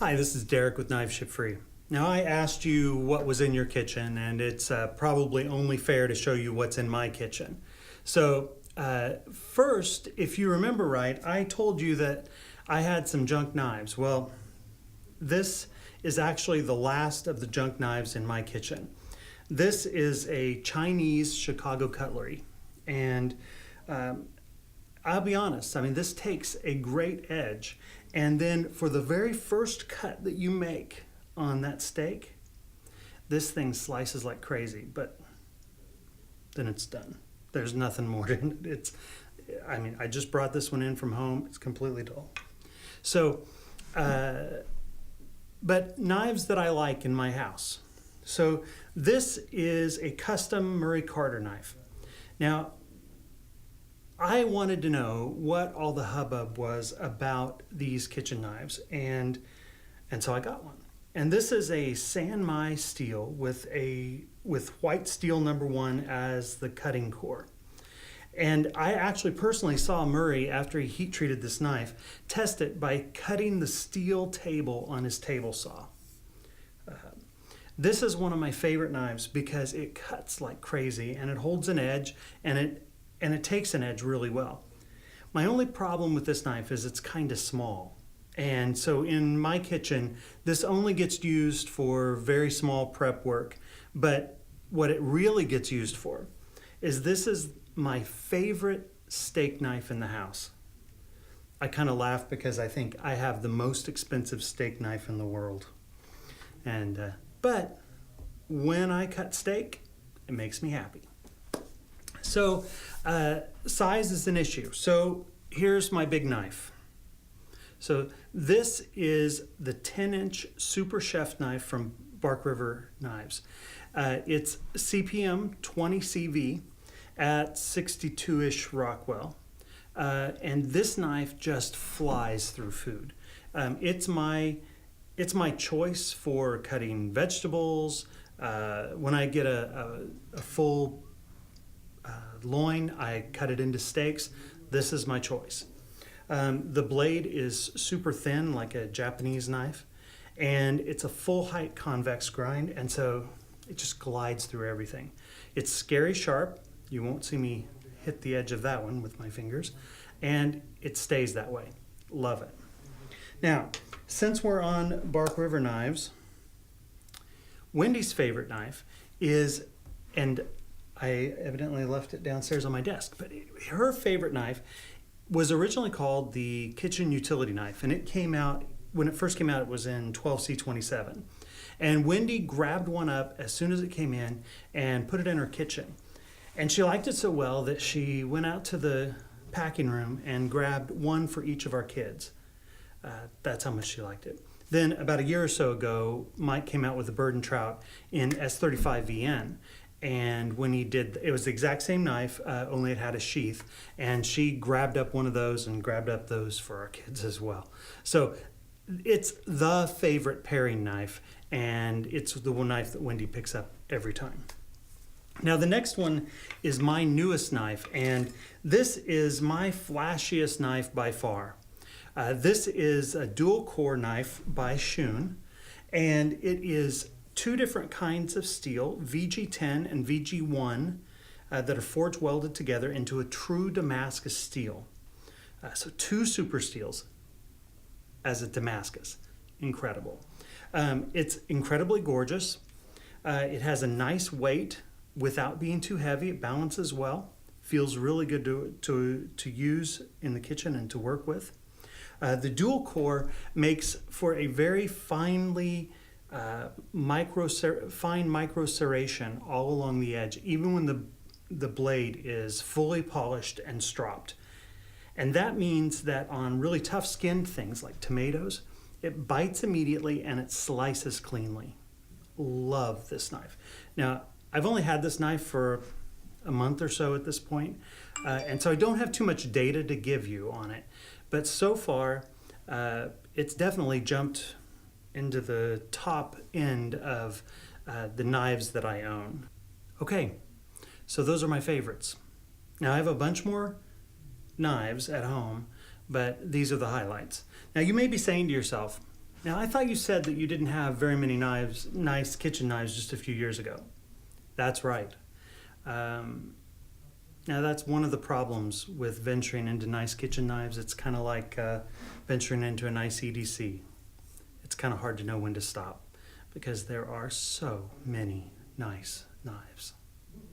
Hi, this is Derrick with Knife Ship Free. Now, I asked you what was in your kitchen, and it's probably only fair to show you what's in my kitchen. So, first, if you remember right, I told you that I had some junk knives. Well, this is actually the last of the junk knives in my kitchen. This is a Chinese Chicago cutlery, and I'll be honest, I mean, this takes a great edge, and then for the very first cut that you make on that steak, this thing slices like crazy, but then it's done. There's nothing more to it. I just brought this one in from home. It's completely dull. So, but knives that I like in my house. So this is a custom Murray Carter knife. Now, I wanted to know what all the hubbub was about these kitchen knives, and so I got one. And this is a San Mai steel with white steel #1 as the cutting core. And I actually personally saw Murray, after he heat treated this knife, test it by cutting the steel table on his table saw. This is one of my favorite knives because it cuts like crazy and it holds an edge, and it takes an edge really well. My only problem with this knife is it's kind of small. And so in my kitchen, this only gets used for very small prep work. But what it really gets used for is this is my favorite steak knife in the house. I kind of laugh because I think I have the most expensive steak knife in the world. But when I cut steak, it makes me happy. So size is an issue. So here's my big knife. So this is the 10-inch Super Chef knife from Bark River Knives. It's CPM 20 CV at 62-ish Rockwell. And this knife just flies through food. It's my choice for cutting vegetables. When I get a full loin, I cut it into steaks. This is my choice. The blade is super thin, like a Japanese knife, and it's a full height convex grind, and so it just glides through everything. It's scary sharp. You won't see me hit the edge of that one with my fingers, and it stays that way. Love it. Now, since we're on Bark River Knives, Wendy's favorite knife is, and I evidently left it downstairs on my desk, but her favorite knife was originally called the kitchen utility knife, and it came out, when it first came out, it was in 12C27. And Wendy grabbed one up as soon as it came in and put it in her kitchen. And she liked it so well that she went out to the packing room and grabbed one for each of our kids. That's how much she liked it. Then about a year or so ago, Mike came out with a bird and trout in S35VN. And when he did, it was the exact same knife, only it had a sheath. And she grabbed up one of those and grabbed up those for our kids as well. So it's the favorite pairing knife, and it's the one knife that Wendy picks up every time. Now the next one is my newest knife, and this is my flashiest knife by far. This is a dual core knife by Shun, and it is two different kinds of steel, VG10 and VG1, that are forge welded together into a true Damascus steel. So two super steels as a Damascus. Incredible. It's incredibly gorgeous. It has a nice weight without being too heavy. It balances well. Feels really good to use in the kitchen and to work with. The dual core makes for a very fine micro serration all along the edge, even when the blade is fully polished and stropped. And that means that on really tough skinned things like tomatoes, it bites immediately and it slices cleanly. Love this knife. Now, I've only had this knife for a month or so at this point, and so I don't have too much data to give you on it. But so far, it's definitely jumped into the top end of the knives that I own. Okay, so those are my favorites. Now I have a bunch more knives at home, but these are the highlights. Now you may be saying to yourself, Now, I thought you said that you didn't have very many nice kitchen knives just a few years ago. That's right. Now, that's one of the problems with venturing into nice kitchen knives. It's kind of like venturing into a nice EDC. It's kind of hard to know when to stop because there are so many nice knives.